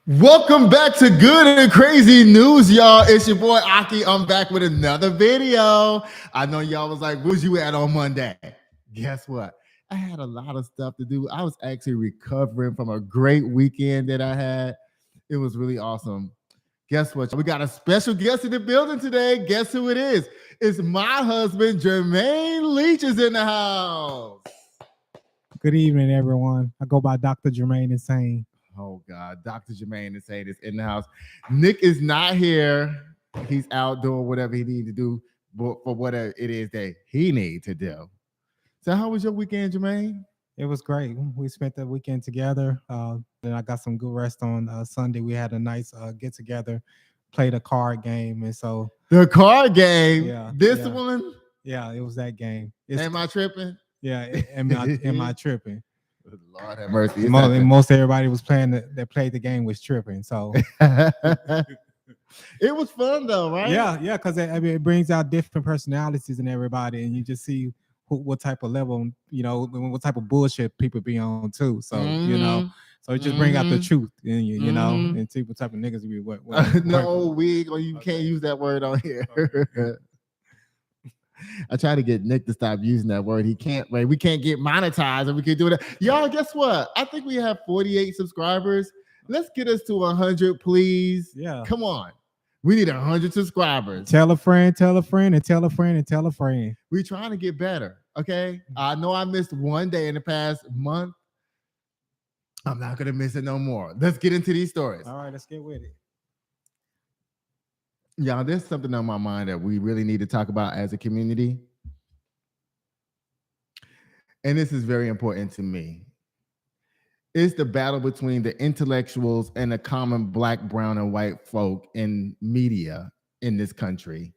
Welcome back to Good and Crazy News, y'all. It's your boy Aki. I'm back with another video. I know y'all was like, where's you at on Monday? Guess what? I had a lot of stuff to do. I was actually recovering from a great weekend that I had. It was really awesome. Guess what? We got a special guest in the building today. Guess who it is? It's my husband, Jermaine Leach, is in the house. Good evening, everyone. I go by Dr. Jermaine Insane. Oh God, Dr. Jermaine is saying this in the house. Nick is not here. He's out doing whatever he needs to do for whatever it is that he needs to do. So how was your weekend, Jermaine? It was great. We spent the weekend together. Then I got some good rest on Sunday. We had a nice get together, played a card game, and so the card game. Yeah, this yeah. one. Yeah, it was that game. Am I tripping? Yeah, am I tripping? Lord have mercy. Most everybody was playing that played the game was tripping. So it was fun though, right? Yeah, because it brings out different personalities in everybody, and you just see what type of level, what type of bullshit people be on too. So so it just bring out the truth in you, and see what type of niggas we what. No wig, or you can't use that word on here. I try to get Nick to stop using that word. He can't, right? We can't get monetized and we can do it. Y'all, guess what? I think we have 48 subscribers. Let's get us to 100, please. Yeah. Come on. We need 100 subscribers. Tell a friend, tell a friend, and tell a friend, and tell a friend. We're trying to get better, okay? I know I missed one day in the past month. I'm not going to miss it no more. Let's get into these stories. All right, let's get with it. Y'all, there's something on my mind that we really need to talk about as a community. And this is very important to me. It's the battle between the intellectuals and the common black, brown, and white folk in media in this country.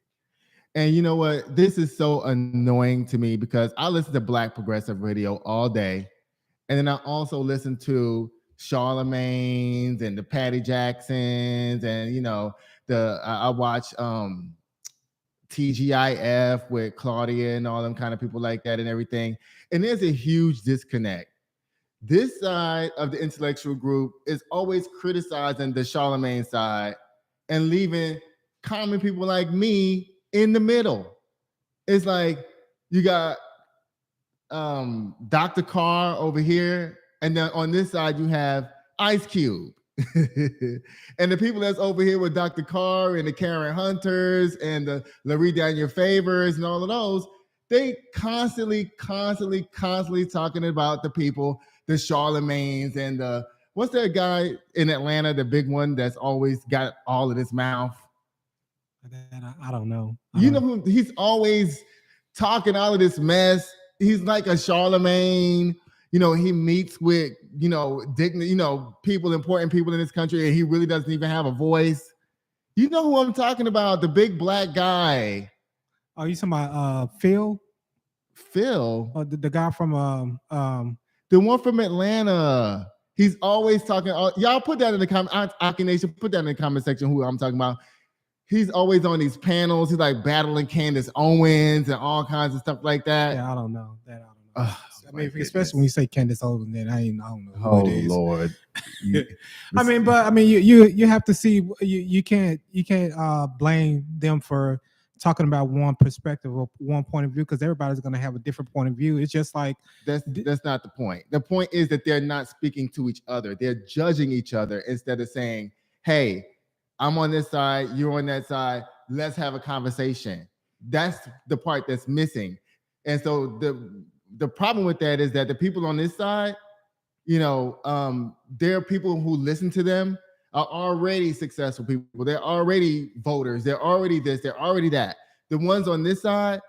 And you know what? This is so annoying to me because I listen to Black progressive radio all day. And then I also listen to Charlemagne's and the Patty Jacksons and, I watch TGIF with Claudia and all them kind of people like that and everything. And there's a huge disconnect. This side of the intellectual group is always criticizing the Charlemagne side and leaving common people like me in the middle. It's like you got Dr. Carr over here, and then on this side you have Ice Cube. And the people that's over here with Dr. Carr and the Karen Hunters and the Larry Daniel Favors and all of those, they constantly talking about the people, the Charlemagnes and the, what's that guy in Atlanta, the big one that's always got all of this mouth? I don't know. You know who he's always talking all of this mess. He's like a Charlemagne. He meets with, people, important people in this country, and he really doesn't even have a voice. You know who I'm talking about? The big black guy. Oh, you talking about Phil? Phil? Oh, the guy from the one from Atlanta. He's always talking. Y'all put that in the comment. Aki Nation, put that in the comment section who I'm talking about. He's always on these panels. He's like battling Candace Owens and all kinds of stuff like that. Yeah, I don't know. I mean, especially when you say Candace Owens, then I don't know who oh it is. Lord. You have to see. You can't blame them for talking about one perspective or one point of view because everybody's going to have a different point of view. It's just like that's not the point. The point is that they're not speaking to each other. They're judging each other instead of saying, "Hey, I'm on this side, you're on that side. Let's have a conversation." That's the part that's missing. And so the problem with that is that the people on this side, there are people who listen to them are already successful people. They're already voters. They're already this. They're already that. The ones on this side,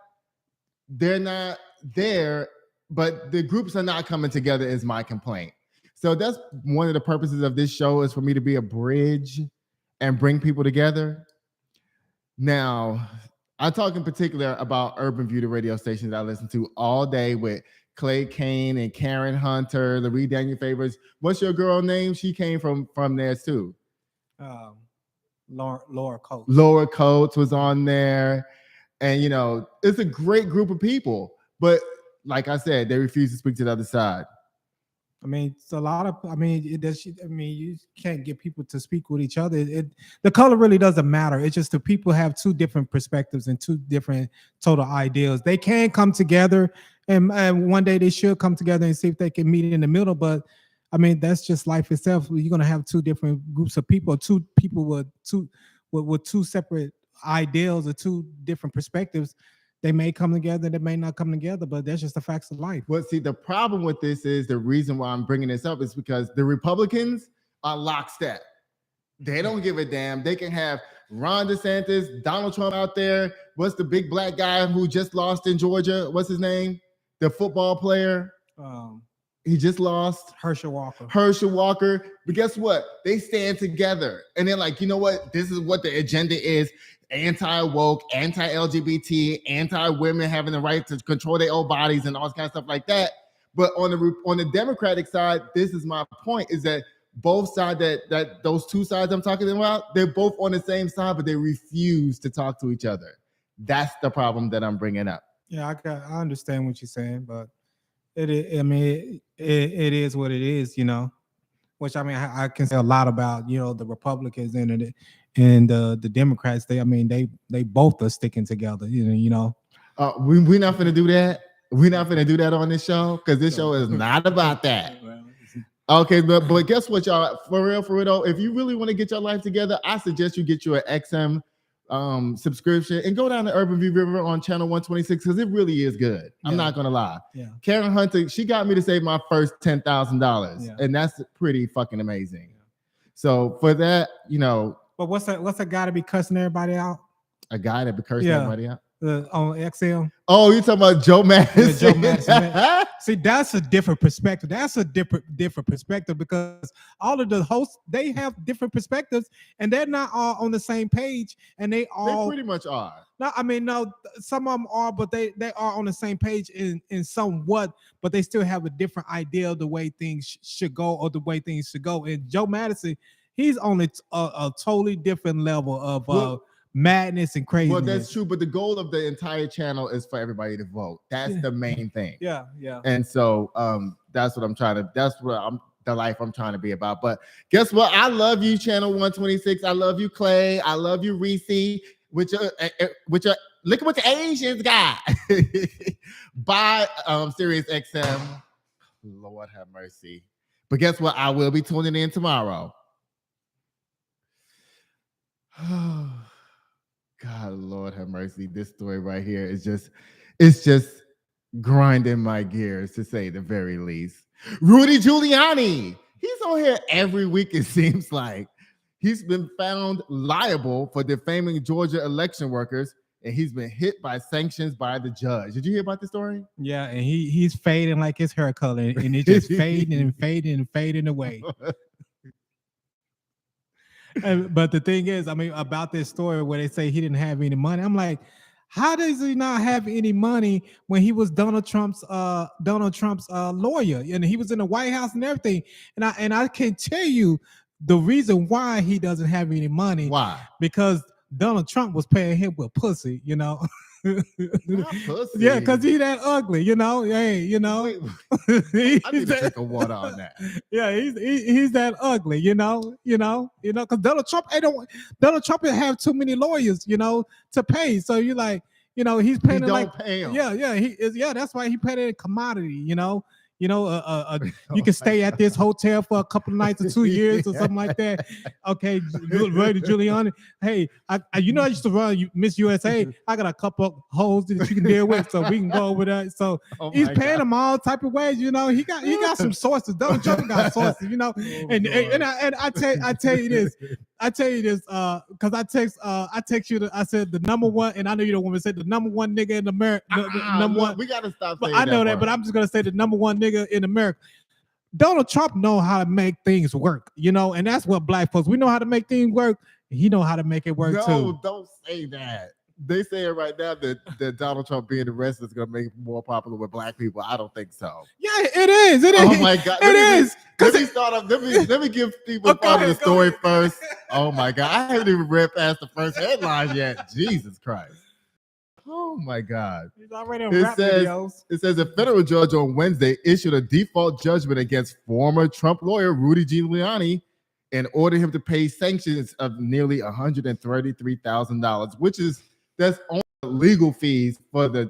they're not there, but the groups are not coming together is my complaint. So that's one of the purposes of this show is for me to be a bridge and bring people together. Now, I talk in particular about Urban View, the radio station that I listen to all day with Clay Kane and Karen Hunter, Larry Daniel Favors. What's your girl name? She came from there too. Laura Coates. Laura Coates was on there. And, it's a great group of people. But like I said, they refuse to speak to the other side. I mean, it's a lot of. I mean, you can't get people to speak with each other. The color really doesn't matter. It's just the people have two different perspectives and two different total ideals. They can come together, and one day they should come together and see if they can meet in the middle. But I mean, that's just life itself. You're gonna have two different groups of people, two people with two separate ideals or two different perspectives. They may come together, they may not come together, but that's just the facts of life. Well, see, the problem with this is the reason why I'm bringing this up is because the Republicans are lockstep. They don't give a damn. They can have Ron DeSantis, Donald Trump out there. What's the big black guy who just lost in Georgia? What's his name? The football player. He just lost. Herschel Walker. But guess what? They stand together. And they're like, you know what? This is what the agenda is. Anti-woke, anti-LGBT, anti-women having the right to control their own bodies and all this kind of stuff like that. But on the Democratic side, this is my point, is that both sides, that those two sides I'm talking about, they're both on the same side, but they refuse to talk to each other. That's the problem that I'm bringing up. Yeah, I understand what you're saying, but it is what it is, you know. Which I mean, I can say a lot about, you know, the Republicans and the Democrats. They both are sticking together, you know. We're not gonna do that. We're not gonna do that on this show because this show is not about that. Okay, but guess what, y'all? For real though, if you really want to get your life together, I suggest you get you an XM subscription and go down to Urban View River on channel 126 because it really is good. I'm not gonna lie. Yeah. Karen Hunter, she got me to save my first $10,000, and that's pretty fucking amazing. So for that, you know. But what's that guy to be cussing everybody out? A guy that be cursing everybody out? On XL. Oh, you talking about Joe Madison? Yeah, Joe Madison. See, that's a different perspective. That's a different perspective because all of the hosts, they have different perspectives and they're not all on the same page. And they pretty much are. No, I mean, no, some of them are, but they are on the same page in somewhat, but they still have a different idea of the way things should go or the way things should go. And Joe Madison, he's on a totally different level of madness and craziness. Well, that's true, but the goal of the entire channel is for everybody to vote. That's the main thing. Yeah. And so that's what the life I'm trying to be about. But guess what? I love you, channel 126. I love you, Clay. I love you, Reese. Which look at what the Asians got. Buy Sirius XM. Lord have mercy. But guess what? I will be tuning in tomorrow. God, Lord have mercy. This story right here is just grinding my gears, to say the very least. Rudy Giuliani. He's on here every week, it seems like. He's been found liable for defaming Georgia election workers, and he's been hit by sanctions by the judge. Did you hear about the story? Yeah, and he's fading like his hair color, and it's just fading and fading and fading away. But the thing is, I mean, about this story where they say he didn't have any money, I'm like, how does he not have any money when he was Donald Trump's lawyer and he was in the White House and everything? And I can tell you the reason why he doesn't have any money. Why? Because Donald Trump was paying him with pussy, you know. Not pussy. Yeah, because he that ugly, you know. Hey, you know. Wait, I need to drink a water on that. Yeah, he's that ugly, you know, because Donald Trump didn't have too many lawyers, you know, to pay. So you're like, you know, he's paying pay him. Yeah, he is. Yeah, that's why he paid it a commodity, you know. You can stay at this hotel for a couple of nights or 2 years or something like that. Okay, Rudy Giuliani. Hey, I used to run Miss USA. I got a couple of hoes that you can deal with, so we can go over there. So he's paying them all type of ways. You know, he got some sources. Donald Trump got sources. You know, and I tell you this. Because I text you. I said the number one, and I know you don't want me to say the number one nigga in America. Number one. We gotta stop. But I know that, but I'm just gonna say the number one nigga in America. Donald Trump know how to make things work, you know, and that's what black folks, we know how to make things work. He know how to make it work too. No, don't say that. They say it right now that Donald Trump being arrested is going to make him more popular with black people. I don't think so. Yeah, it is. Oh my God. Let me give people part of the story first. Oh my God. I haven't even read past the first headline yet. Jesus Christ. Oh my God. He's already in rap videos. It says a federal judge on Wednesday issued a default judgment against former Trump lawyer Rudy Giuliani and ordered him to pay sanctions of nearly $133,000, that's only legal fees for the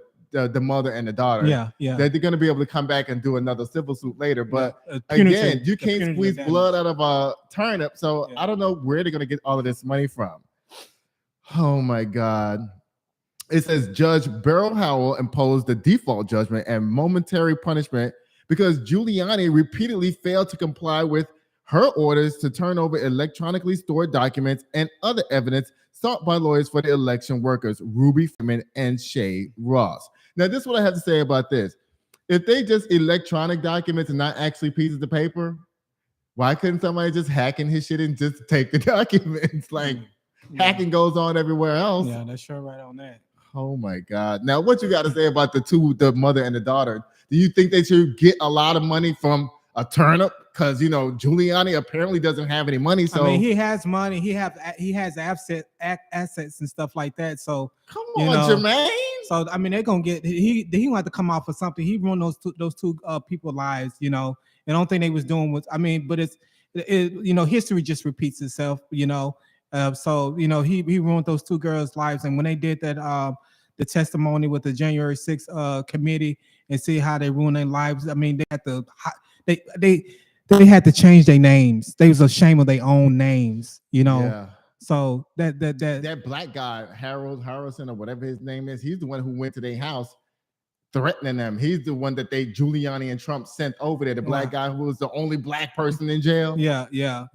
mother and the daughter. Yeah. They're going to be able to come back and do another civil suit later. But Punitive, again, you can't squeeze blood out of a turnip. So I don't know where they're going to get all of this money from. Oh my God. It says Judge Beryl Howell imposed the default judgment and momentary punishment because Giuliani repeatedly failed to comply with her orders to turn over electronically stored documents and other evidence sought by lawyers for the election workers, Ruby Freeman and Shay Ross. Now, this is what I have to say about this. If they just electronic documents and not actually pieces of paper, why couldn't somebody just hack in his shit and just take the documents? Like, hacking goes on everywhere else. Yeah, that's sure right on that. Oh my God. Now, what you got to say about the mother and the daughter? Do you think they should get a lot of money from a turnip? Because, Giuliani apparently doesn't have any money. So I mean, he has money. He has assets and stuff like that. So come on, Jermaine. So I mean, they're gonna get he gonna have to come out for something. He ruined those two people lives. And I don't think they was doing what I mean. But history just repeats itself. So he ruined those two girls' lives. And when they did that the testimony with the January 6th committee and see how they ruined their lives. I mean, they had to change their names. They was ashamed of their own names, Yeah. So that black guy, Harold Harrison or whatever his name is, he's the one who went to their house threatening them. He's the one that Giuliani and Trump sent over there. The black guy who was the only black person in jail. Yeah.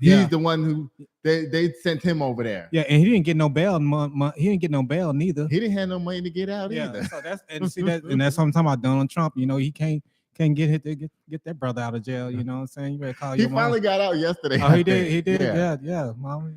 He's the one who they sent him over there. Yeah, and he didn't get no bail. He didn't get no bail neither. He didn't have no money to get out either. So that's what I'm talking about. Donald Trump. He can't get that brother out of jail. You know what I'm saying? You better call He finally got out yesterday. Oh, he did. Yeah. Mama.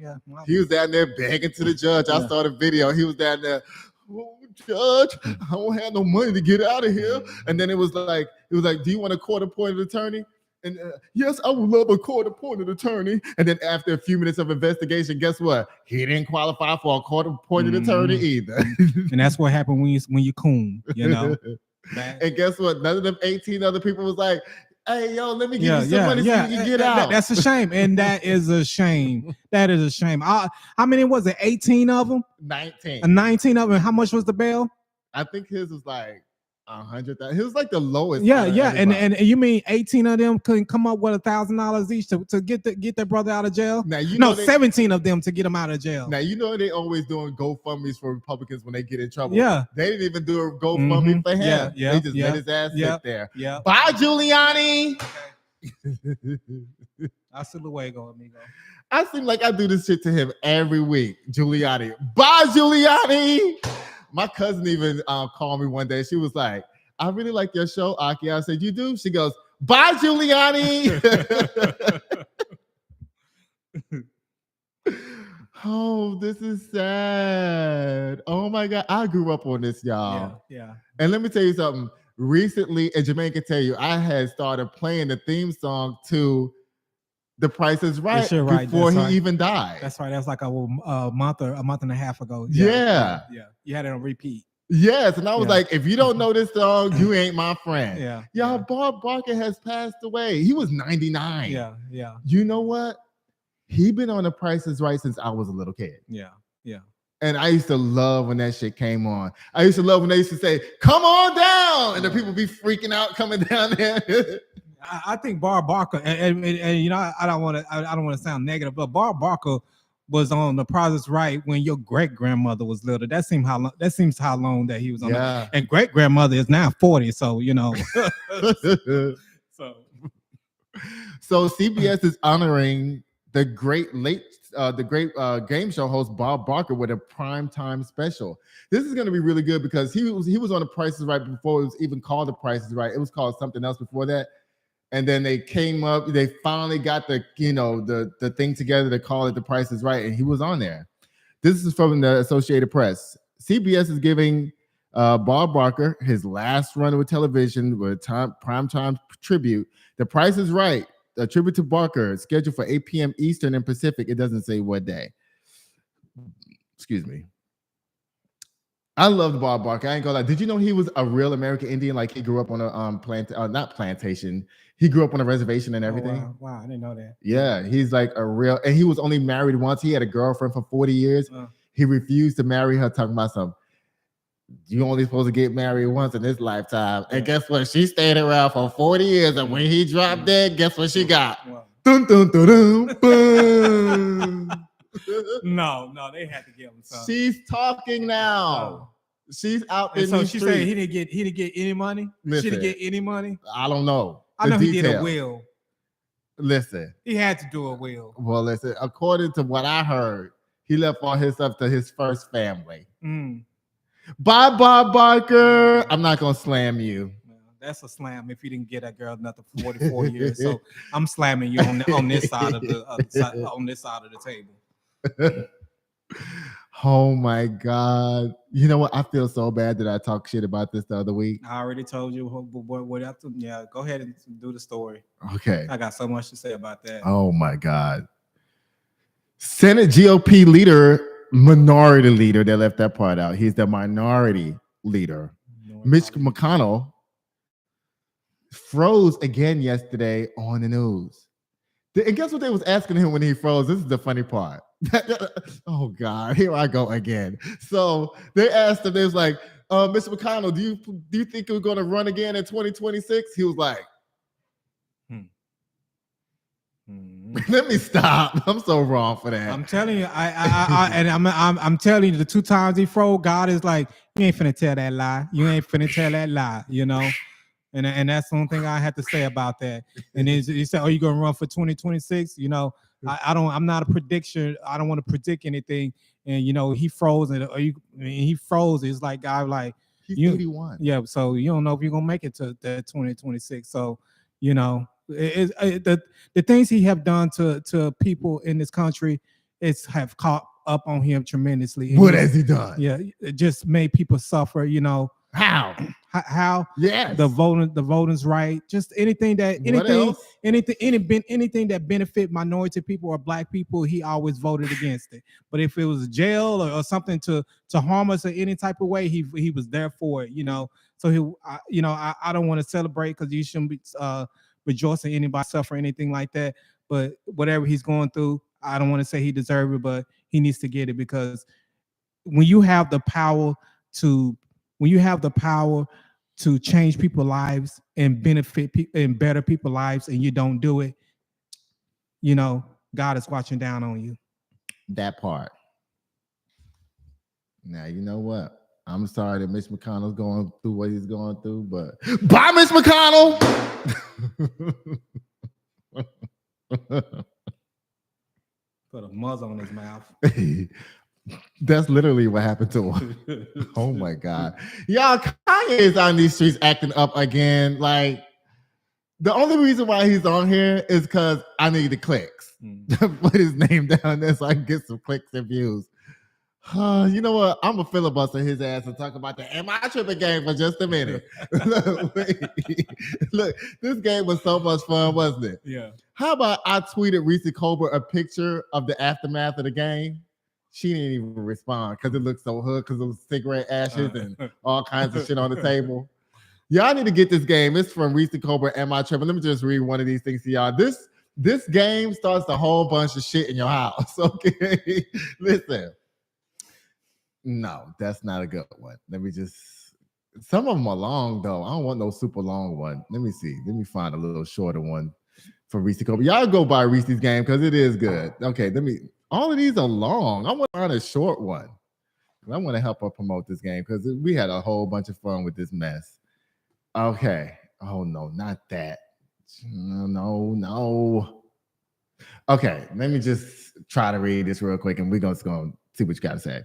He was down there begging to the judge. I saw the video. He was down there. Oh, judge, I don't have no money to get out of here. And then it was like, do you want a court-appointed attorney? And yes, I would love a court-appointed attorney. And then after a few minutes of investigation, guess what? He didn't qualify for a court-appointed attorney either. And that's what happened when you coon, And guess what? None of them 18 other people was like, hey, yo, let me give you some money so you can get out. That's a shame. And that is a shame. That is a shame. How many was it? 18 of them? 19. 19 of them. How much was the bail? I think his was like 100,000. He was like the lowest. Yeah. And you mean 18 of them couldn't come up with $1,000 each to get their brother out of jail? Now 17 of them to get them out of jail. Now they always doing GoFundMes for Republicans when they get in trouble. Yeah, they didn't even do a GoFundMe for him. Yeah, they just let his ass sit there. Yeah. Bye, Giuliani. Okay. Hasta luego, amigo. I seem like I do this shit to him every week. Giuliani. Bye, Giuliani. My cousin even called me one day. She was like, I really like your show, Aki. I said, you do? She goes, bye, Giuliani. Oh, this is sad. Oh, my God. I grew up on this, y'all. Yeah. And let me tell you something. Recently, and Jermaine can tell you, I had started playing the theme song to The Price is Right before he even died. That's right. That's like a month and a half ago. Yeah. You had it on repeat. Yes, and I was like, if you don't know this song, you ain't my friend. Yeah. Bob Barker has passed away. He was 99. Yeah. You know what? He been on The Price is Right since I was a little kid. Yeah. And I used to love when that shit came on. I used to love when they used to say, come on down. And the people be freaking out coming down there. I think Bob Barker, and I don't want to sound negative, but Bob Barker was on The Price is Right when your great grandmother was little. That seems how long that he was on. Yeah. And great grandmother is now 40, so So CBS is honoring the great game show host Bob Barker with a primetime special. This is going to be really good because he was on The Price is Right before it was even called The Price is Right. It was called something else before that. And then they came up, they finally got the thing together to call it The Price is Right, and he was on there. This is from the Associated Press. CBS is giving Bob Barker his last run with television with primetime tribute. The Price is Right, a tribute to Barker, scheduled for 8 p.m. Eastern and Pacific. It doesn't say what day. Excuse me. I loved Bob Barker. I ain't gonna lie. Did you know he was a real American Indian? Like he grew up on a not plantation. He grew up on a reservation and Oh everything. wow, wow, I didn't know that. Yeah, he's like a real, and he was only married once. He had a girlfriend for 40 years. He refused to marry her, talking about something. You only supposed to get married once in this lifetime. And guess what? She stayed around for 40 years. And when he dropped dead, guess what she got? Dun, dun, dun, dun, boom. No, they had to give him something. She's talking now. She's out in so the she streets. said he didn't get any money. Listen, she didn't get any money. I don't know. I know he did a will. Listen, he had to do a will. Well, listen, according to what I heard, he left all his stuff to his first family. Bye, Bob Barker. I'm not gonna slam you. That's a slam if you didn't get that girl nothing for 44 years. So I'm slamming you on this side of the table. Oh my God. You know what? I feel so bad that I talked shit about this the other week. I already told you what I have to. Yeah, go ahead and do the story. Okay. I got so much to say about that. Oh my God. Senate GOP leader, minority leader, they left that part out. He's the minority leader. Mitch McConnell froze again yesterday on the news. And guess what they was asking him when he froze? This is the funny part. Oh God, here I go again. So they asked him, they was like, Mr. McConnell, do you think we're going to run again in 2026? He was like, let me stop. I'm so wrong for that. I'm telling you, I'm telling you, the 2 times he froze, God is like, you ain't finna tell that lie. You ain't finna tell that lie, you know. And that's the only thing I had to say about that. And then he said, "Oh, you gonna run for 2026?" You know, I'm not a prediction. I don't want to predict anything. And you know, he froze, he froze. It's like God, like he's 81. Yeah, so you don't know if you're gonna make it to that 2026. So you know, the things he have done to people in this country, have caught up on him tremendously. What has he done? Yeah, it just made people suffer. You know. How? Yeah, the voting's right. Just anything that anything that benefit minority people or black people, he always voted against it. But if it was jail or something to harm us in any type of way, he was there for it. You know, so I don't want to celebrate because you shouldn't be rejoicing anybody suffer anything like that. But whatever he's going through, I don't want to say he deserves it, but he needs to get it, because when you have the power to change people's lives and benefit and better people's lives, and you don't do it, you know, God is watching down on you. That part. Now, you know what? I'm sorry that Mitch McConnell's going through what he's going through, but bye, Mitch McConnell. Put a muzzle on his mouth. That's literally what happened to him. Oh my God. Y'all, Kanye is on these streets acting up again. Like, the only reason why he's on here is because I need the clicks. Put his name down there so I can get some clicks and views. You know what? I'm going to filibuster his ass and talk about the Am I Tripping game for just a minute. Look, this game was so much fun, wasn't it? Yeah. How about I tweeted Reese Colbert a picture of the aftermath of the game? She didn't even respond because it looked so hood, because it was cigarette ashes and all kinds of shit on the table. Y'all need to get this game. It's from Reese Colbert, Am I Tripping? Let me just read one of these things to y'all. This game starts a whole bunch of shit in your house, okay? Listen. No, that's not a good one. Let me just... Some of them are long, though. I don't want no super long one. Let me see. Let me find a little shorter one for Reese Colbert. Y'all go buy Reese's game because it is good. Okay, all of these are long. I want to find a short one. I want to help her promote this game because we had a whole bunch of fun with this mess. Okay. Oh, no, not that. No. Okay, let me just try to read this real quick, and we're going to see what you got to say.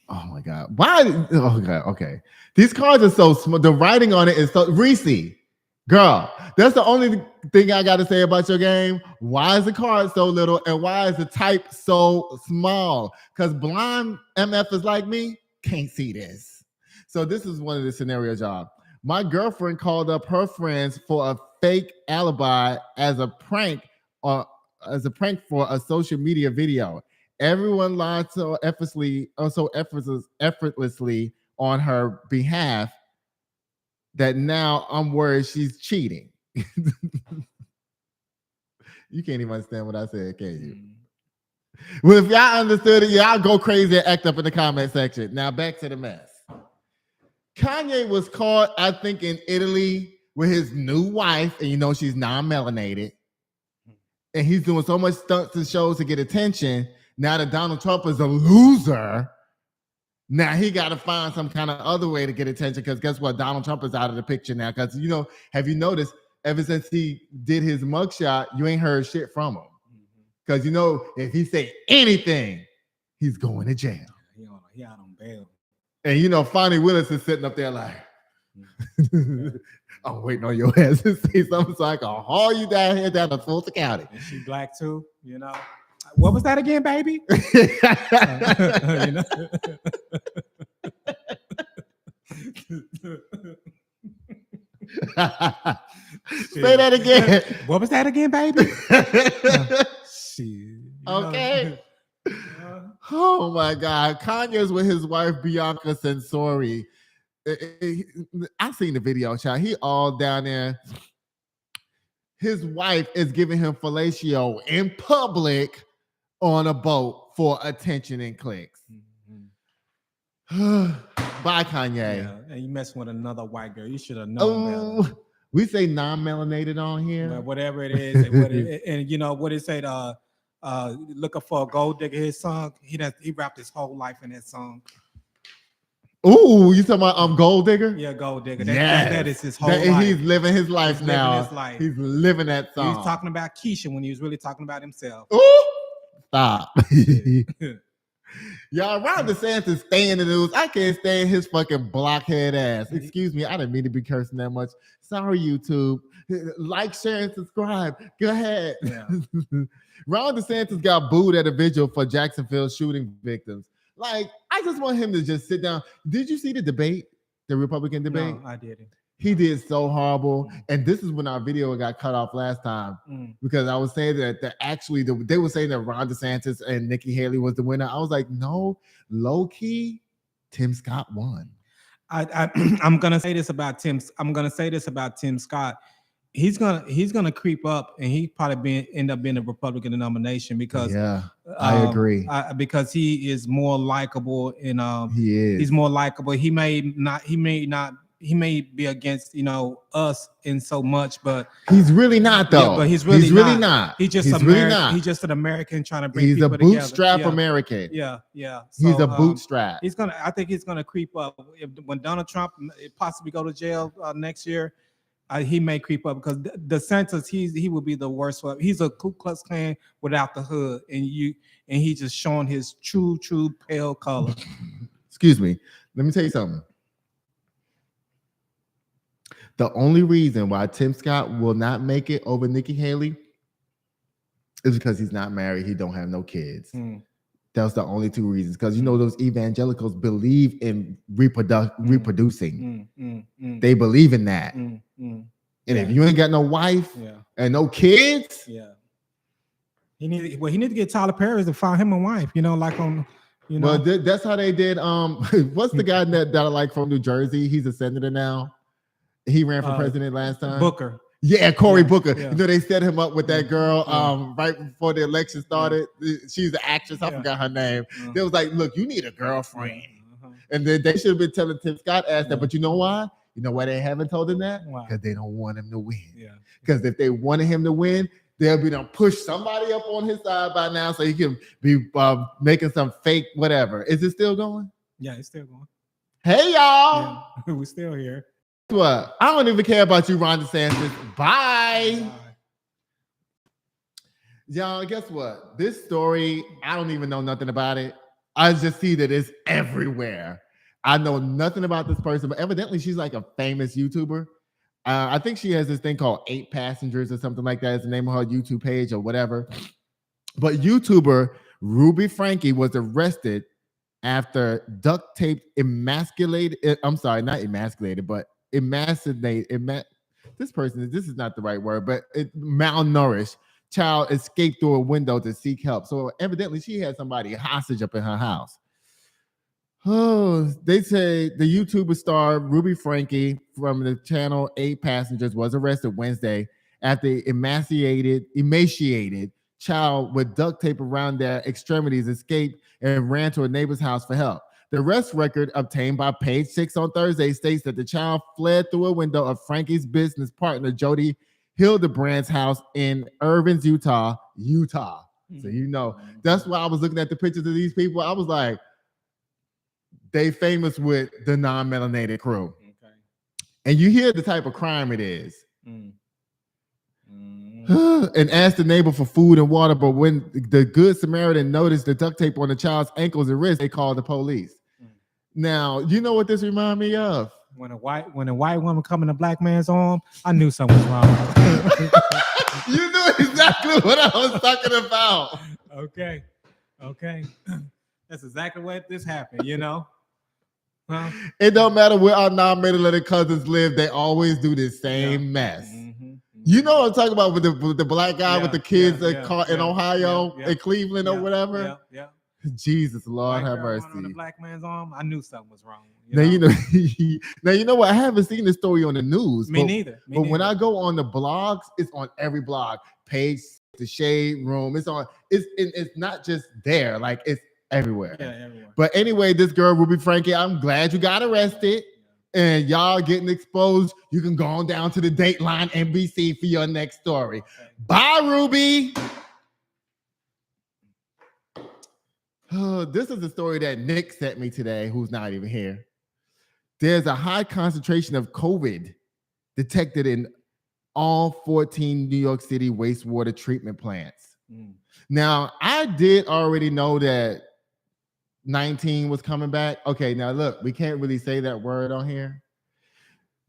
Oh, my God. Why? Oh, God. Okay. These cards are so small. The writing on it is so... Reese, girl, that's the only thing I got to say about your game. Why is the card so little, and why is the type so small? Because blind MFers like me can't see this. So this is one of the scenario jobs. My girlfriend called up her friends for a fake alibi as a prank for a social media video. Everyone lied so effortlessly on her behalf that now I'm worried she's cheating. You can't even understand what I said, can you? Well, if y'all understood it, y'all go crazy and act up in the comment section. Now back to the mess. Kanye was caught, I think, in Italy with his new wife, and you know she's non-melanated. And he's doing so much stunts and shows to get attention. Now that Donald Trump is a loser, now he got to find some kind of other way to get attention, because guess what? Donald Trump is out of the picture now. Because, you know, have you noticed, ever since he did his mugshot, you ain't heard shit from him. Because, you know, if he say anything, he's going to jail. He out on bail. And, you know, Fonnie Willis is sitting up there like, I'm waiting on your ass to say something so I can haul you down here down to Fulton County. And she black too, you know. What was that again, baby? You know? Say that again. What was that again, baby? Shit. Okay. Oh my God. Kanye's with his wife Bianca Censori. I seen the video, child. He all down there. His wife is giving him fellatio in public on a boat for attention and clicks. Bye, Kanye. Yeah, and you messing with another white girl. You should have known better. We say non-melanated on here. Well, whatever it is, and you know what it said. Looking for a gold digger. His song. He wrapped his whole life in that song. Ooh, you talking about Gold Digger? Yeah, Gold Digger. That is his whole life. He's living his life now. He's living that song. He was talking about Keisha when he was really talking about himself. Ooh, stop. Y'all, Ron DeSantis stay in the news. I can't stand his fucking blockhead ass. Excuse me, I didn't mean to be cursing that much. Sorry, YouTube. Like, share, and subscribe. Go ahead. Yeah. Ron DeSantis got booed at a vigil for Jacksonville shooting victims. Like, I just want him to just sit down. Did you see the debate? The Republican debate? No, I didn't. He did so horrible. And this is when our video got cut off last time. Because I was saying that they were saying that Ron DeSantis and Nikki Haley was the winner. I was like, no, low key, Tim Scott won. I'm gonna say this about Tim. I'm gonna say this about Tim Scott. He's gonna creep up, and he probably end up being a Republican nomination because I agree. Because he is more likable, and he's more likable. He may be against us in so much, but he's really not though. Yeah, but he's really not. He's just He's just an American trying to bring. He's people a bootstrap together. American. Yeah. So, he's a bootstrap. I think he's gonna creep up when Donald Trump possibly go to jail next year. He may creep up because the census he will be the worst one. He's a Ku Klux Klan without the hood, and he's just showing his true pale color. Excuse me. Let me tell you something. The only reason why Tim Scott will not make it over Nikki Haley is because he's not married. He don't have no kids. That's the only two reasons. Because those evangelicals believe in reproducing. They believe in that. And if you ain't got no wife and no kids, he need to get Tyler Perry to find him a wife. Well, that's how they did. What's the guy that I like from New Jersey? He's a senator now. He ran for president last time. Booker. Yeah, Cory Booker. Yeah. They set him up with that girl right before the election started. She's an actress. I forgot her name. They was like, look, you need a girlfriend. And then they should have been telling Tim Scott that. But you know why? You know why they haven't told him that? Because they don't want him to win. Because if they wanted him to win, they'll be done push somebody up on his side by now so he can be making some fake whatever. Is it still going? Yeah, it's still going. Hey, y'all. Yeah, we're still here. What? I don't even care about you, Ron DeSantis. Bye. Y'all, guess what? This story, I don't even know nothing about it. I just see that it's everywhere. I know nothing about this person, but evidently she's like a famous YouTuber. I think she has this thing called 8 Passengers or something like that. It's the name of her YouTube page or whatever. But YouTuber Ruby Frankie was arrested after duct tape emasculated. I'm sorry, not emasculated, but this person, this is not the right word, but malnourished child escaped through a window to seek help. So evidently she had somebody hostage up in her house. Oh, they say the YouTuber star Ruby Frankie from the Channel 8 Passengers was arrested Wednesday after emaciated child with duct tape around their extremities escaped and ran to a neighbor's house for help. The arrest record obtained by Page 6 on Thursday states that the child fled through a window of Frankie's business partner Jody Hildebrand's house in Irvins, Utah. So that's why I was looking at the pictures of these people. I was like, they famous with the non-melanated crew. Okay. And you hear the type of crime it is. And asked the neighbor for food and water, but when the Good Samaritan noticed the duct tape on the child's ankles and wrists, they called the police. Now, you know what this reminds me of? When a white woman come in a black man's arm, I knew something was wrong. You knew exactly what I was talking about. Okay. That's exactly what this happened, you know? Huh? It don't matter where our non-melanated cousins live, they always do this same mess. You know what I'm talking about with the black guy with the kids caught in Ohio, in Cleveland or whatever? Yeah. Jesus, Lord have mercy. On the black man's arm, I knew something was wrong. Now you know what? I haven't seen this story on the news. Me neither. But when I go on the blogs, it's on every blog. Page, the Shade Room. It's on. It's not just there. Like it's everywhere. Yeah, everywhere. But anyway, this girl Ruby Frankie, I'm glad you got arrested. And y'all getting exposed. You can go on down to the Dateline NBC for your next story. Okay. Bye, Ruby. This is a story that Nick sent me today, who's not even here. There's a high concentration of COVID detected in all 14 New York City wastewater treatment plants. Now, I did already know that 19 was coming back. Okay, now look, we can't really say that word on here.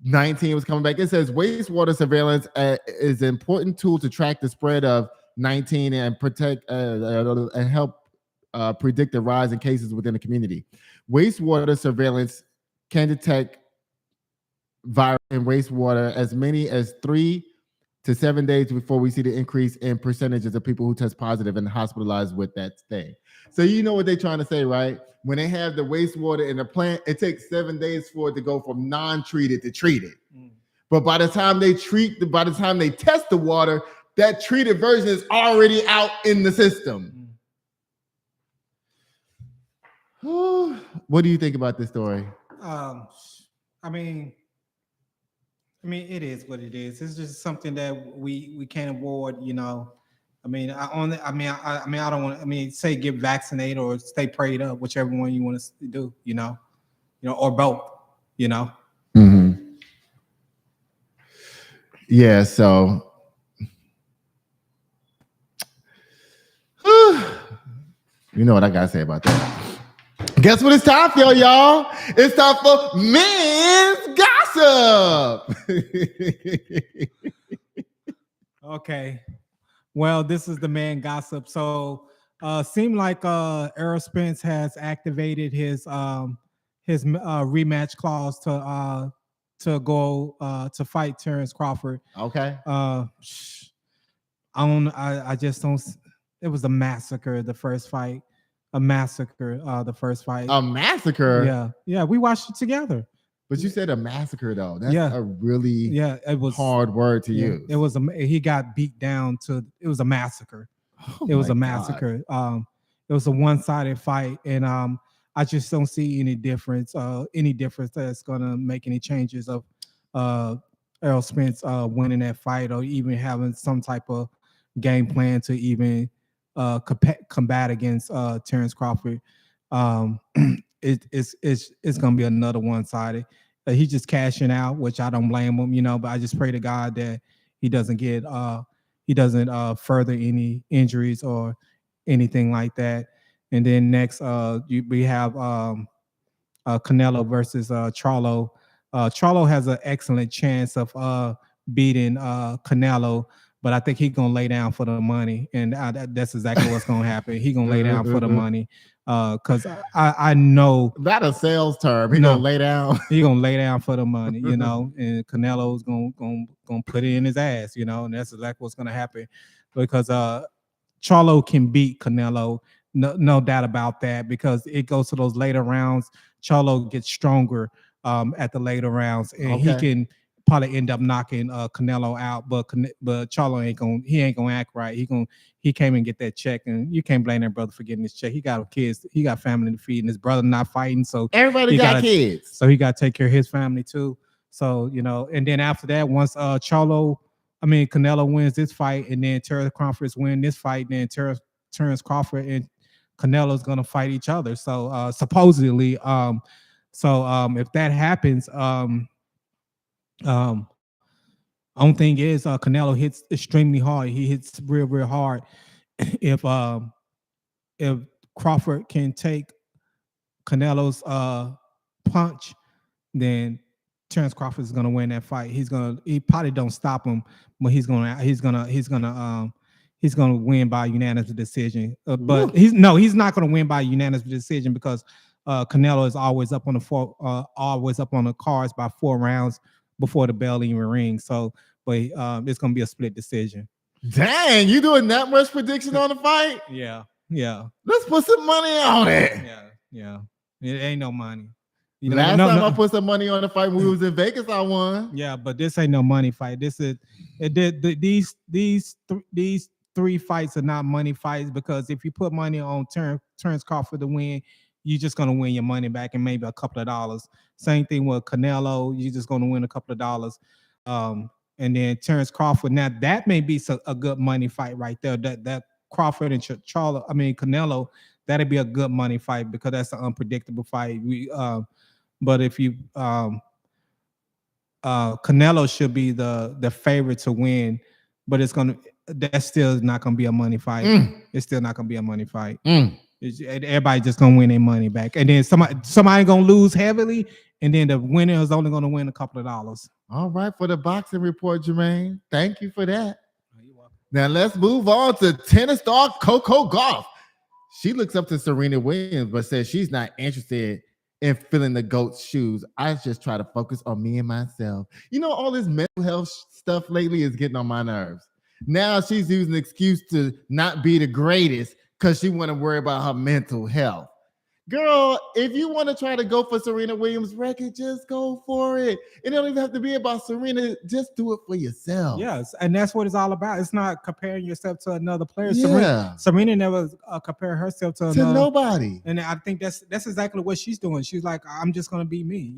19 was coming back. It says wastewater surveillance is an important tool to track the spread of 19 and protect and help predict the rise in cases within the community. Wastewater surveillance can detect virus in wastewater as many as 3 to 7 days before we see the increase in percentages of people who test positive and hospitalized with that thing. So you know what they're trying to say, right? When they have the wastewater in the plant, it takes 7 days for it to go from non-treated to treated. But by the time they test the water, that treated version is already out in the system. What do you think about this story? I mean, it is what it is. It's just something that we can't avoid, you know. I don't want. Say get vaccinated or stay prayed up, whichever one you want to do, you know, or both, you know. Mm-hmm. Yeah. So, you know what I gotta say about that. Guess what it's time for, y'all? It's time for men's gossip. Okay. Well, this is the man gossip. So, seemed like Errol Spence has activated his rematch clause to go to fight Terrence Crawford. Okay. I just don't. It was a massacre. The first fight, a massacre. The first fight, a massacre. Yeah. We watched it together. But you said a massacre though. That's a really it was hard word to use. It was he got beat down to. It was a massacre. It was a massacre. It was a one-sided fight, and I just don't see any difference that's gonna make any changes of Errol Spence winning that fight or even having some type of game plan to even combat against Terrence Crawford. It's gonna be another one-sided. He's just cashing out, which I don't blame him, you know. But I just pray to God that he doesn't further any injuries or anything like that. And then next, we have Canelo versus Charlo. Charlo has an excellent chance of beating Canelo, but I think he's gonna lay down for the money, and that's exactly what's gonna happen. He's gonna lay down for the money. Because I know that a sales term. He's gonna lay down. He's gonna lay down for the money, you know. And Canelo's gonna put it in his ass, you know. And that's exactly what's gonna happen. because Charlo can beat Canelo. No doubt about that, because it goes to those later rounds. Charlo gets stronger at the later rounds, and he can probably end up knocking Canelo out. But Charlo ain't gonna act right. He came and get that check, and you can't blame that brother for getting his check. He got kids, he got family to feed, and his brother not fighting, so everybody got kids. So he got to take care of his family too. So and then after that, once Canelo wins this fight, and then Terrence Crawford win this fight, then Terrence Crawford and Canelo's gonna fight each other. So supposedly, if that happens, only thing is Canelo hits extremely hard. He hits real hard. If Crawford can take Canelo's punch, then Terrence Crawford is gonna win that fight. He probably don't stop him, but he's gonna win by unanimous decision. But he's not gonna win by unanimous decision, because Canelo is always up on the cards by 4 rounds before the bell even rings. So, but it's gonna be a split decision. Dang, you doing that much prediction on the fight? Yeah. Let's put some money on it. Yeah. It ain't no money. Last time I put some money on the fight when we was in Vegas, I won. Yeah, but this ain't no money fight. This is these 3 fights are not money fights, because if you put money on Terrence Crawford to win, you're just gonna win your money back and maybe a couple of dollars. Same thing with Canelo, you're just gonna win a couple of dollars. And then Terrence Crawford, now that may be a good money fight right there. That Crawford and Canelo, that'd be a good money fight, because that's an unpredictable fight. But if you Canelo should be the favorite to win, but that's still not gonna be a money fight. It's still not gonna be a money fight. Everybody just gonna win their money back, and then somebody gonna lose heavily, and then the winner is only gonna win a couple of dollars. All right, for the boxing report, Jermaine. Thank you for that. Now let's move on to tennis star Coco Gauff. She looks up to Serena Williams, but says she's not interested in filling the GOAT's shoes. I just try to focus on me and myself. All this mental health stuff lately is getting on my nerves. Now she's using an excuse to not be the greatest because she want to worry about her mental health. Girl, if you want to try to go for Serena Williams' record, just go for it. It don't even have to be about Serena. Just do it for yourself. Yes, and that's what it's all about. It's not comparing yourself to another player. Yeah. Serena never compared herself to nobody. And I think that's exactly what she's doing. She's like, I'm just going to be me,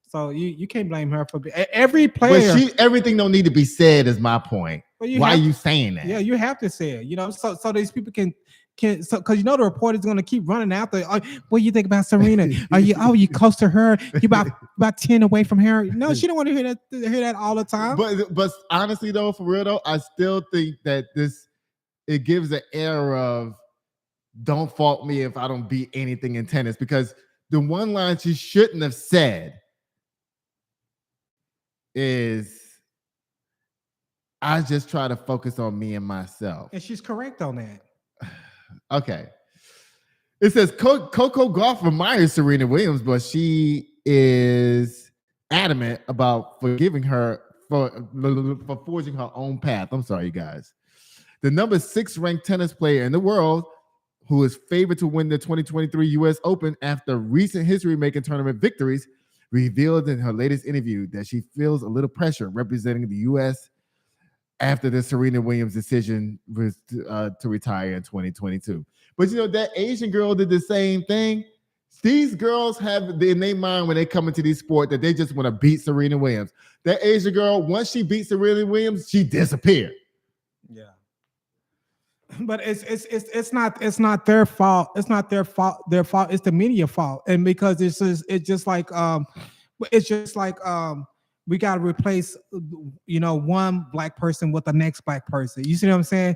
So you can't blame her for every player. But everything don't need to be said is my point. Why are you saying that? Yeah, you have to say it, so these people can because the reporter's going to keep running after. What do you think about Serena? Are you close to her? You about 10 away from her? No, she don't want to hear that all the time. But honestly though, for real though, I still think that it gives an air of don't fault me if I don't beat anything in tennis, because the one line she shouldn't have said is, I just try to focus on me and myself. And she's correct on that. Okay. It says Coco Gauff admires Serena Williams, but she is adamant about forgiving her for forging her own path. I'm sorry, you guys. The number 6 ranked tennis player in the world, who is favored to win the 2023 U.S. Open after recent history-making tournament victories, revealed in her latest interview that she feels a little pressure representing the U.S. after the Serena Williams decision was to retire in 2022. But that Asian girl did the same thing. These girls have in their mind when they come into this sport that they just want to beat Serena Williams. That Asian girl, once she beat Serena Williams, she disappeared. Yeah. But it's not their fault. It's not their fault. It's the media fault. And because it's just like we got to replace, one black person with the next black person. You see what I'm saying?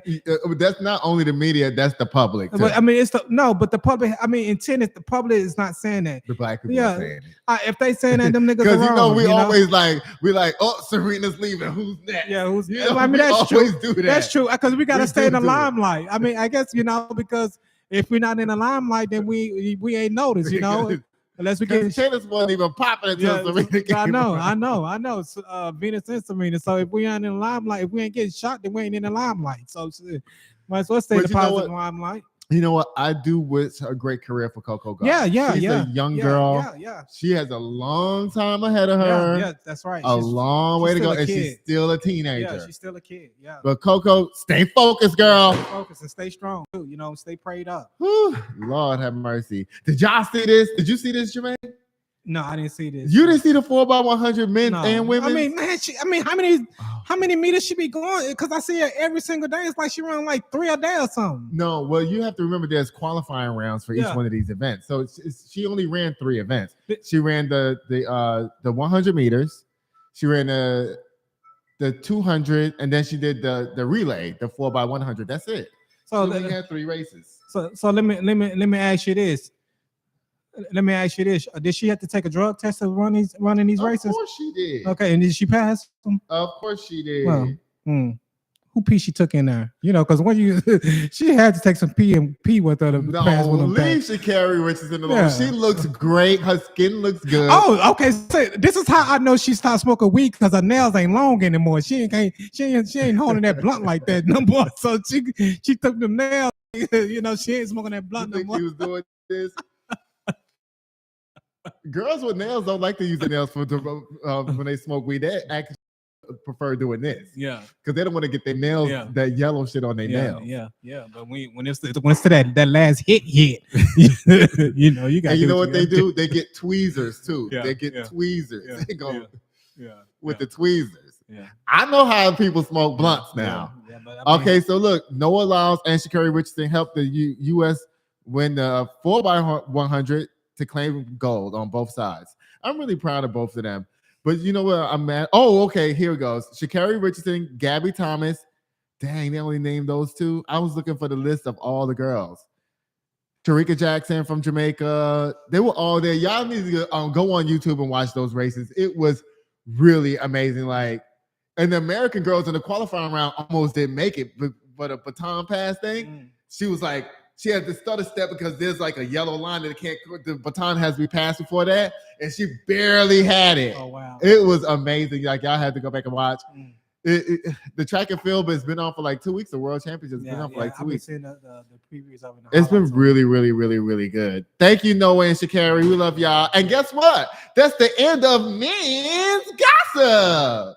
That's not only the media, that's the public too. But but the public, in tennis, the public is not saying that. The black people are saying it. If they saying that, them niggas are wrong. Because always we're like, oh, Serena's leaving. Who's next? Yeah, who's that's true. Do that. That's true. Because we got to stay in the limelight. I guess, because if we're not in the limelight, then we ain't noticed, Unless we get tennis wasn't even popping until Serena came. I know. Venus and Serena. So if we aren't in the limelight, if we ain't getting shot, then we ain't in the limelight. So might as well stay in the positive limelight. You know what? I do wish a great career for Coco Gauff. She's a young girl. Yeah. She has a long time ahead of her. Yeah, that's right. A long way to go, and she's still a teenager. Yeah, she's still a kid. Yeah. But Coco, stay focused, girl. Stay focused and stay strong too. You know, stay prayed up. Whew, Lord have mercy. Did y'all see this? Did you see this, Jermaine? No, I didn't see this. You didn't see the 4x100 men and women? I mean, man, how many meters she be going? Because I see her every single day. It's like she run like 3 a day or something. No, well, you have to remember there's qualifying rounds for each one of these events. So she only ran 3 events. She ran the 100 meters. She ran the 200, and then she did the relay, the 4x100. That's it. So she had 3 races. So let me ask you this. Did she have to take a drug test to running these races? Of course she did. Okay, and did she pass? Of course she did. Well, who pee she took in there? You know, because when she had to take some pee with her to pass with them. Leave Sha'Carri Richardson alone. She looks great. Her skin looks good. Oh, okay. So this is how I know she stopped smoking weed, because her nails ain't long anymore. She ain't holding that blunt like that no more. So she took them nails. You know, she ain't smoking that blunt no more. She was doing this. Girls with nails don't like to use the nails when they smoke weed. They actually prefer doing this. Yeah, because they don't want to get their nails that yellow shit on their nails. Yeah. But when it's to that last hit, you know you got. And you know what they do? They get tweezers too. They get tweezers. Yeah. They go with the tweezers. Yeah, I know how people smoke blunts now. Okay, so look, Noah Lyles and Sha'Carri Richardson helped the U.S. win the 4x100 to claim gold on both sides. I'm really proud of both of them. But you know what I'm mad? Oh, okay, here it goes. Sha'Carri Richardson, Gabby Thomas. Dang, they only named those 2. I was looking for the list of all the girls. Tarika Jackson from Jamaica. They were all there. Y'all need to go on YouTube and watch those races. It was really amazing. Like, and the American girls in the qualifying round almost didn't make it, but a baton pass thing, she was like, she had to stutter step because there's like a yellow line that the baton has to be passed before that, and she barely had it. Oh wow! It was amazing. Like, y'all had to go back and watch. The track and field has been on for like 2 weeks. The World Championships been on for like 2 weeks. I've been seeing the previews of it. It's been really, really, really, really good. Thank you, Noah and Sha'Carri. We love y'all. And guess what? That's the end of men's gossip.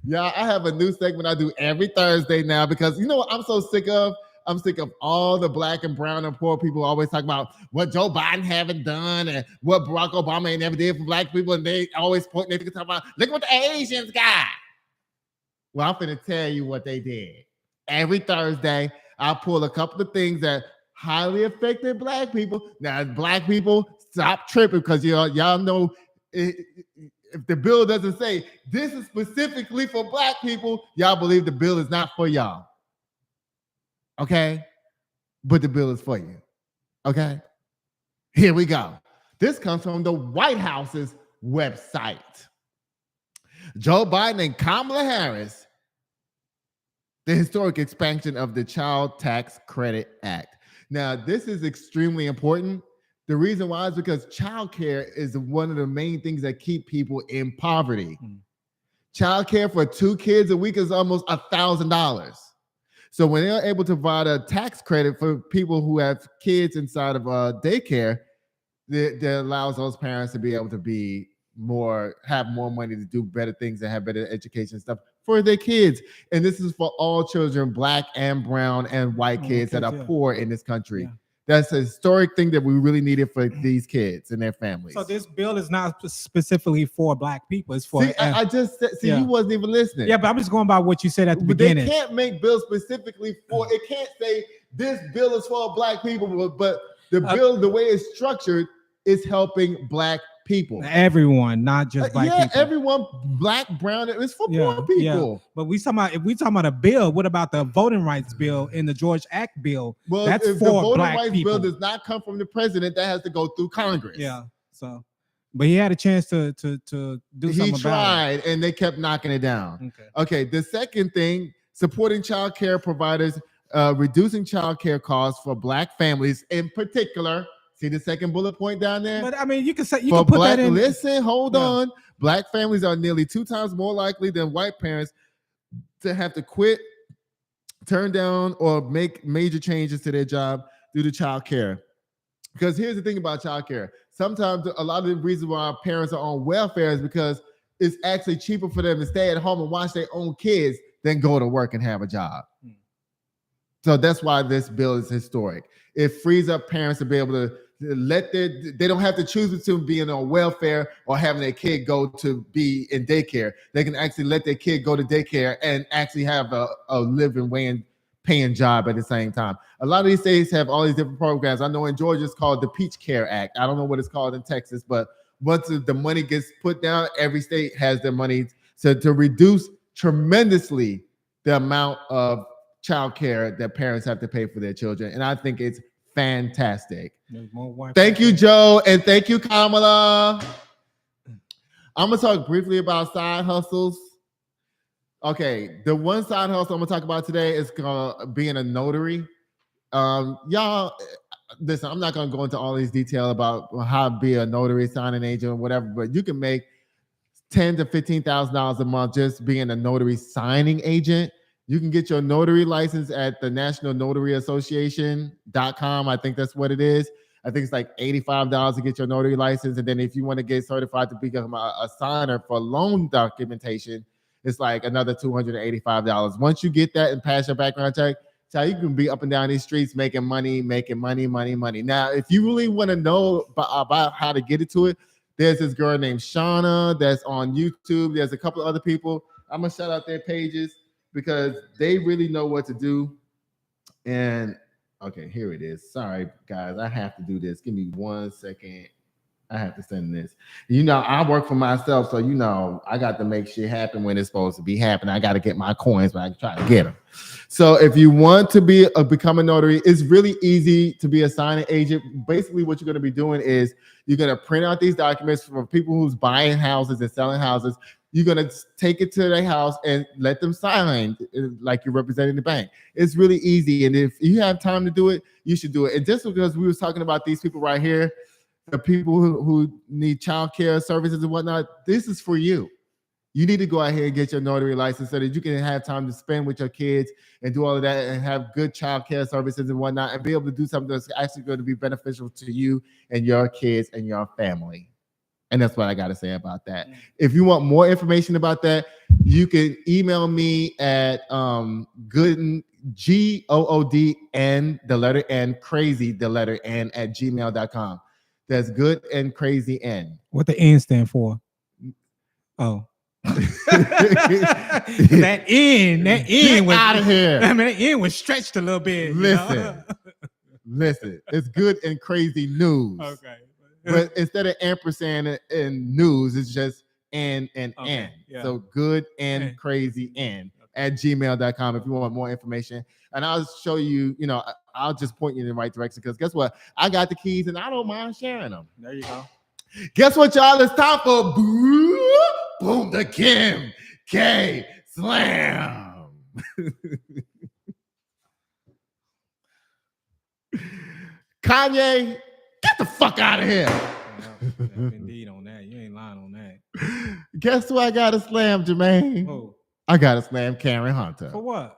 Yeah, I have a new segment I do every Thursday now, because you know what I'm so sick of? I'm sick of all the black and brown and poor people always talk about what Joe Biden haven't done and what Barack Obama ain't never did for black people, and they always point, they talk about, look what the Asians got. Well, I'm going to tell you what they did. Every Thursday, I'll pull a couple of things that highly affected black people. Now, black people, stop tripping, because y'all know if the bill doesn't say this is specifically for black people, y'all believe the bill is not for y'all. Okay? But the bill is for you. Okay? Here we go. This comes from the White House's website. Joe Biden and Kamala Harris, the historic expansion of the Child Tax Credit Act. Now, this is extremely important. The reason why is because child care is one of the main things that keep people in poverty. Child care for 2 kids a week is almost $1,000. So when they're able to provide a tax credit for people who have kids inside of daycare, that allows those parents to be able to have more money to do better things and have better education stuff for their kids. And this is for all children, black and brown and white kids that are poor in this country. Yeah. That's a historic thing that we really needed for these kids and their families. So this bill is not specifically for black people. It's for. I just said, you wasn't even listening. Yeah, but I'm just going by what you said at the beginning. They can't make bills specifically for. It can't say this bill is for black people, but the bill, the way it's structured, is helping black people. Everyone, not just black people. Yeah, everyone, black, brown, it's for poor people. Yeah. But if we talking about a bill, what about the voting rights bill and the George Act bill? Well, that's if for the voting black rights people. bill does not come from the president, that has to go through Congress. Yeah. So, but he had a chance to do something about it. He tried, and they kept knocking it down. Okay. The second thing, supporting child care providers, reducing child care costs for black families in particular. See the second bullet point down there? But I mean, you can say you For can put black, that in. listen, hold on. Black families are nearly 2 times more likely than white parents to have to quit, turn down, or make major changes to their job due to child care. Because here's the thing about child care. Sometimes a lot of the reasons why our parents are on welfare is because it's actually cheaper for them to stay at home and watch their own kids than go to work and have a job. So that's why this bill is historic. It frees up parents to be able to they don't have to choose between being on welfare or having their kid go to be in daycare. They can actually let their kid go to daycare and actually have a living, paying job at the same time. A lot of these states have all these different programs. I know in Georgia it's called the Peach Care Act. I don't know what it's called in Texas, but once the money gets put down, every state has their money to reduce tremendously the amount of child care that parents have to pay for their children. And I think it's fantastic. Thank you, Joe, and thank you, Kamala. I'm going to talk briefly about side hustles. Okay, the one side hustle I'm going to talk about today is being a notary. Y'all, listen, I'm not going to go into all these details about how to be a notary, signing agent, or whatever, but you can make $10,000 to $15,000 a month just being a notary signing agent. You can get your notary license at the National Notary Association.com. I think that's what it is. I think it's like $85 to get your notary license. And then if you want to get certified to become a signer for loan documentation, it's like another $285. Once you get that and pass your background check, so you can be up and down these streets making money. Now, if you really want to know about how to get into it, there's this girl named Shauna that's on YouTube. There's a couple of other people. I'm going to shout out their pages, because they really know what to do. And okay, here it is. Sorry, guys, I have to do this. Give me 1 second. I have to send this. I work for myself, so I got to make shit happen when it's supposed to be happening. I got to get my coins, but I try to get them. So if you want to become a notary, it's really easy to be a signing agent. Basically, what you're going to be doing is you're going to print out these documents from people who's buying houses and selling houses. You're going to take it to their house and let them sign like you're representing the bank. It's really easy. And if you have time to do it, you should do it. And just because we was talking about these people right here, the people who need child care services and whatnot, this is for you. You need to go out here and get your notary license so that you can have time to spend with your kids and do all of that and have good child care services and whatnot and be able to do something that's actually going to be beneficial to you and your kids and your family. And that's what I got to say about that. If you want more information about that, you can email me at Goodn, GOODN, the letter N, crazy, the letter N, at gmail.com. That's good and crazy N. What the N stand for? Oh. that N was out of here. I mean, that N was stretched a little bit. Listen, it's good and crazy news. Okay. But instead of ampersand and news, it's just N and N. Yeah. So good and crazy N at gmail.com if you want more information. And I'll show you, I'll just point you in the right direction, because guess what? I got the keys and I don't mind sharing them. There you go. Guess what, y'all? It's time for Boom the Kim K Slam. Kanye, get the fuck out of here. Indeed on that. You ain't lying on that. Guess who I got to slam, Jermaine? Oh. I got to slam Karen Hunter. For what?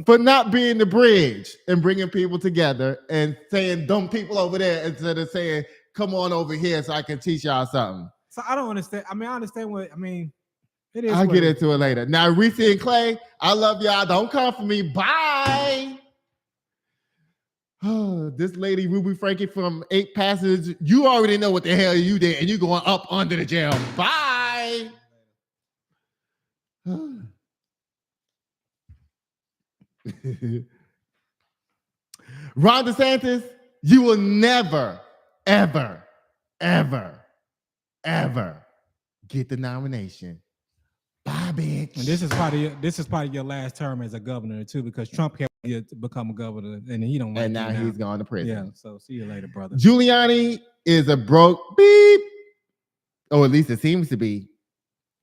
For not being the bridge and bringing people together and saying dumb people over there instead of saying, come on over here so I can teach y'all something. So I don't understand. I understand it is. I'll get into it later. Now, Reese and Clay, I love y'all. Don't come for me. Bye. This lady, Ruby Frankie from 8 Passages, you already know what the hell you did, and you're going up under the jail. Bye. Ron DeSantis, you will never, ever, ever, ever get the nomination. Bye, bitch. And this is probably your last term as a governor too, because Trump helped you to become a governor, and he don't. And now he's gone to prison. Yeah. So see you later, brother. Giuliani is a broke beep, or at least it seems to be.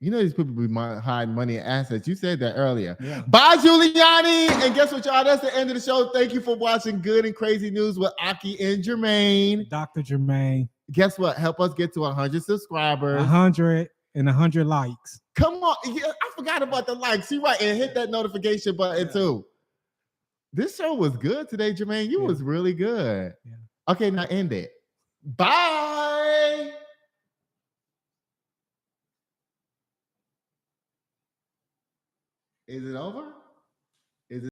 You know these people be hiding money and assets. You said that earlier. Yeah. Bye, Guiliani. And guess what, y'all? That's the end of the show. Thank you for watching Good and Crazy News with Aki and Jermaine. Dr. Jermaine. Guess what? Help us get to 100 subscribers. 100 and 100 likes. Come on. Yeah, I forgot about the likes. You right. And hit that notification button too. This show was good today, Jermaine. You was really good. Yeah. Okay, now end it. Bye. Is it over?